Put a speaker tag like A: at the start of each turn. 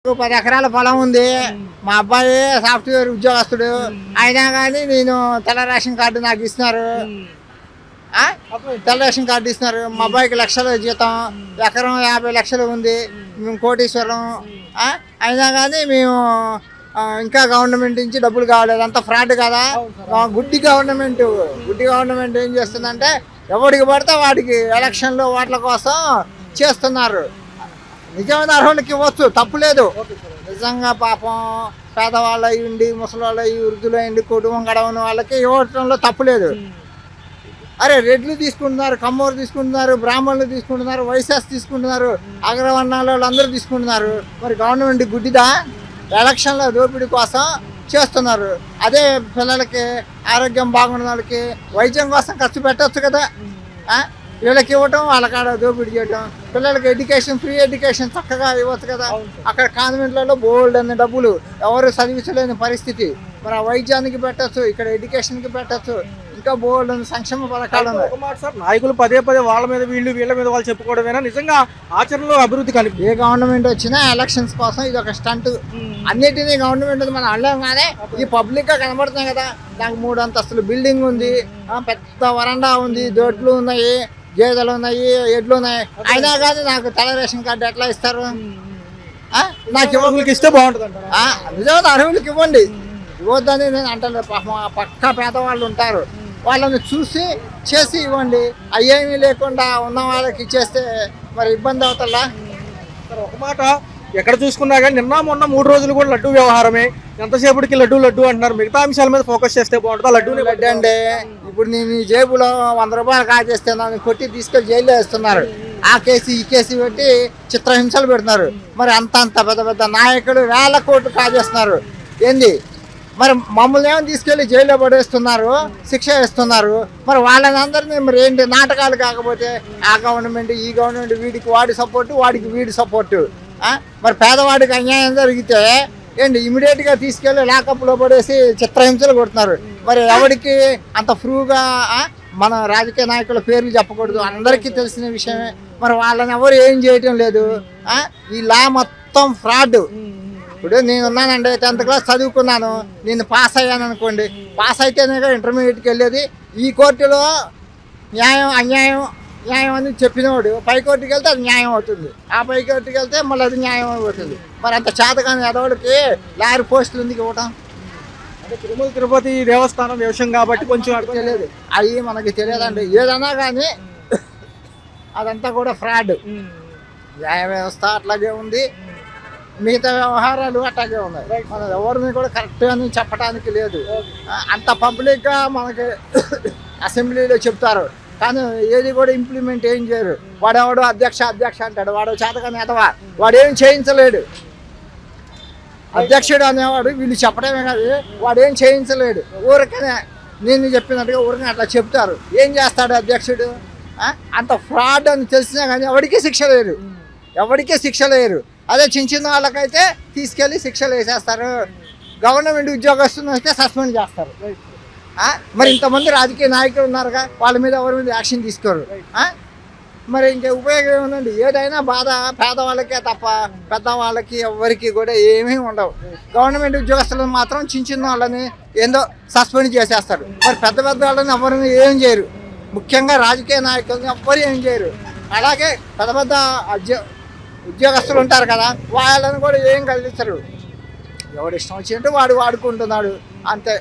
A: 10 ఎకరాల పొలం ఉంది. మా అబ్బాయి సాఫ్ట్వేర్ ఉద్యోగస్తుడు. అయినా కానీ నేను తెల్ల రేషన్ కార్డు నాకు ఇస్తున్నారు. తెల్ల రేషన్ కార్డు ఇస్తున్నారు. మా అబ్బాయికి లక్షల జీతం, ఎకరం 50 లక్షలు ఉంది. మేము కోటీశ్వరం. అయినా కానీ మేము ఇంకా గవర్నమెంట్ నుంచి డబ్బులు కావలేదు. అంత ఫ్రాడ్ కదా. గుడ్డి గవర్నమెంట్ ఏం చేస్తుందంటే ఎవరికి పడితే వాడికి ఎలక్షన్లో ఓట్ల కోసం చేస్తున్నారు. నిజమైన అర్హులకి ఇవ్వచ్చు, తప్పులేదు. నిజంగా పాపం పేదవాళ్ళు అయ్యిండి, ముసలి వాళ్ళు అయ్యి, వృద్ధులు అయ్యిండి, కుటుంబం గడవని వాళ్ళకి ఇవ్వటంలో తప్పులేదు. అరే రెడ్లు తీసుకుంటున్నారు, కమ్మూరు తీసుకుంటున్నారు, బ్రాహ్మణులు తీసుకుంటున్నారు, వైశ్యాస్ తీసుకుంటున్నారు, అగ్రవర్ణాల వాళ్ళు అందరూ తీసుకుంటున్నారు. మరి గవర్నమెంట్ గుడ్డిదా? ఎలక్షన్ల దోపిడీ కోసం చేస్తున్నారు. అదే పిల్లలకి ఆరోగ్యం బాగున్న వాళ్ళకి వైద్యం కోసం ఖర్చు పెట్టచ్చు కదా. వీళ్ళకి ఇవ్వటం, వాళ్ళ కాడ దోపిడీ చేయటం. పిల్లలకి ఎడ్యుకేషన్, ఫ్రీ ఎడ్యుకేషన్ చక్కగా ఇవ్వచ్చు కదా. అక్కడ కాన్వెంట్లలో బోల్డ్ అనే డబ్బులు, ఎవరు చదివించలేని పరిస్థితి. మరి ఆ వైద్యానికి పెట్టచ్చు, ఇక్కడ ఎడ్యుకేషన్కి పెట్టచ్చు. ఇంకా బోల్డ్ సంక్షేమ పథకాలు ఉన్నాయి.
B: నాయకులు పదే వాళ్ళ మీద వీళ్ళ మీద వాళ్ళు చెప్పుకోవడమేనా నిజంగా ఆచరణలో అభివృద్ధి కానీ?
A: ఏ గవర్నమెంట్ వచ్చినా ఎలక్షన్స్ కోసం ఇది ఒక స్టంట్. అన్నిటినీ గవర్నమెంట్ మనం అనలేం. కానీ ఈ పబ్లిక్గా కనబడుతున్నాయి కదా. నాకు 3 అంతస్తులు బిల్డింగ్ ఉంది, పెద్ద వరండా ఉంది, దొడ్లు ఉన్నాయి, గేదెలు ఉన్నాయి, ఎడ్లు ఉన్నాయి. అయినా కానీ నాకు తెల్ల రేషన్ కార్డు ఎట్లా ఇస్తారు? నాకు
B: ఇవ్వడానికి ఇస్తే బాగుంటుంది.
A: నిజమైన అర్హులకి ఇవ్వండి, ఇవ్వద్దని నేను అంటాను. పక్కా పేదవాళ్ళు ఉంటారు, వాళ్ళని చూసి చేసి ఇవ్వండి. అయ్యేమీ లేకుండా ఉన్న వాళ్ళకి ఇచ్చేస్తే మరి ఇబ్బంది అవుతుందా?
B: ఒక మాట ఎక్కడ చూసుకున్నా కానీ నిన్న మొన్న 3 రోజులు కూడా లడ్డు వ్యవహారమే. ఎంతసేపటికి లడ్డు అంటున్నారు. మిగతా అంశాల మీద ఫోకస్ చేస్తే బాగుంటుందా? లడ్డు
A: అంటే ఇప్పుడు నేను ఈ జేబులో 100 రూపాయలు కాజేస్తే నన్ను కొట్టి తీసుకెళ్లి జైల్లో వేస్తున్నారు. ఆ కేసు ఈ కేసు పెట్టి చిత్రహింసలు పెడుతున్నారు. మరి అంత పెద్ద నాయకులు 1000 కోట్లు కాజేస్తున్నారు. ఏంది మరి? మమ్మల్ని ఏమో తీసుకెళ్లి జైల్లో పడేస్తున్నారు, శిక్ష వేస్తున్నారు. మరి వాళ్ళని అందరినీ మరి ఏంటి నాటకాలు? కాకపోతే ఆ గవర్నమెంట్ ఈ గవర్నమెంట్, వీడికి వాడి సపోర్టు, వాడికి వీడి సపోర్టు. మరి పేదవాడికి అన్యాయం జరిగితే ఏంటి ఇమీడియట్గా తీసుకెళ్ళి లాకప్లో పడేసి చిత్రహింసలు కొడుతున్నారు. మరి ఎవరికి అంత ఫ్రూగా మన రాజకీయ నాయకుల పేర్లు చెప్పకూడదు, అందరికీ తెలిసిన విషయమే. మరి వాళ్ళని ఎవరు ఏం చేయటం లేదు. ఈ లా మొత్తం ఫ్రాడ్. ఇప్పుడు నేను ఉన్నానండి, 10th క్లాస్ చదువుకున్నాను, నేను పాస్ అయ్యాను అనుకోండి. పాస్ అయితేనే ఇంటర్మీడియట్కి వెళ్ళేది. ఈ కోర్టులో న్యాయం అన్యాయం న్యాయం అని చెప్పినవాడు పై కోర్టుకి వెళ్తే అది న్యాయం అవుతుంది, ఆ పై కోర్టుకి వెళ్తే మళ్ళీ అది న్యాయం అవుతుంది. మరి అంత చేతకాని ఎదవాడికి లారీ పోస్టులు ఎందుకు ఇవ్వటం?
B: అంటే తిరుపతి దేవస్థానం విషయం కాబట్టి కొంచెం
A: తెలియదు, అవి మనకి తెలియదండి. ఏదన్నా కానీ అదంతా కూడా ఫ్రాడ్. న్యాయ వ్యవస్థ అట్లాగే ఉంది, మిగతా వ్యవహారాలు అట్లాగే ఉన్నాయి. మనం ఎవరిని కూడా కరెక్ట్ అని చెప్పడానికి లేదు. అంత పబ్లిక్గా మనకి అసెంబ్లీలో చెప్తారు, కానీ ఏది కూడా ఇంప్లిమెంట్ ఏం చేయరు. వాడెవడో అధ్యక్ష అంటాడు, వాడు చేతకాని ఎదవా, వాడు ఏం చేయించలేడు. అధ్యక్షుడు అనేవాడు వీళ్ళు చెప్పడమే కాదు, వాడు ఏం చేయించలేడు. ఊరికనే నేను చెప్పినట్టుగా ఊరికనే అట్లా చెప్తారు. ఏం చేస్తాడు అధ్యక్షుడు? అంత ఫ్రాడ్ అని తెలిసినా కానీ ఎవరికీ శిక్ష లేరు. అదే చిన్న వాళ్ళకైతే తీసుకెళ్ళి శిక్షలు వేసేస్తారు. గవర్నమెంట్ ఉద్యోగస్తులు అయితే సస్పెండ్ చేస్తారు. మరి ఇంతమంది రాజకీయ నాయకులు ఉన్నారుగా, వాళ్ళ మీద ఎవరి మీద యాక్షన్ తీసుకోరు. మరి ఇంకా ఉపయోగం ఏముందండి? ఏదైనా బాధ పేదవాళ్ళకే తప్ప పెద్దవాళ్ళకి ఎవరికి కూడా ఏమీ ఉండవు. గవర్నమెంట్ ఉద్యోగస్తులను మాత్రం చిన్న వాళ్ళని ఏందో సస్పెండ్ చేసేస్తారు. మరి పెద్ద వాళ్ళని ఎవరిని ఏం చేయరు, ముఖ్యంగా రాజకీయ నాయకులని ఎవ్వరు ఏం చేయరు. అలాగే పెద్ద ఉద్యోగస్తులు ఉంటారు కదా, వాళ్ళని కూడా ఏం కలిగిస్తారు. ఎవడు ఇష్టం వచ్చినట్టు వాడు వాడుకుంటున్నాడు అంతే.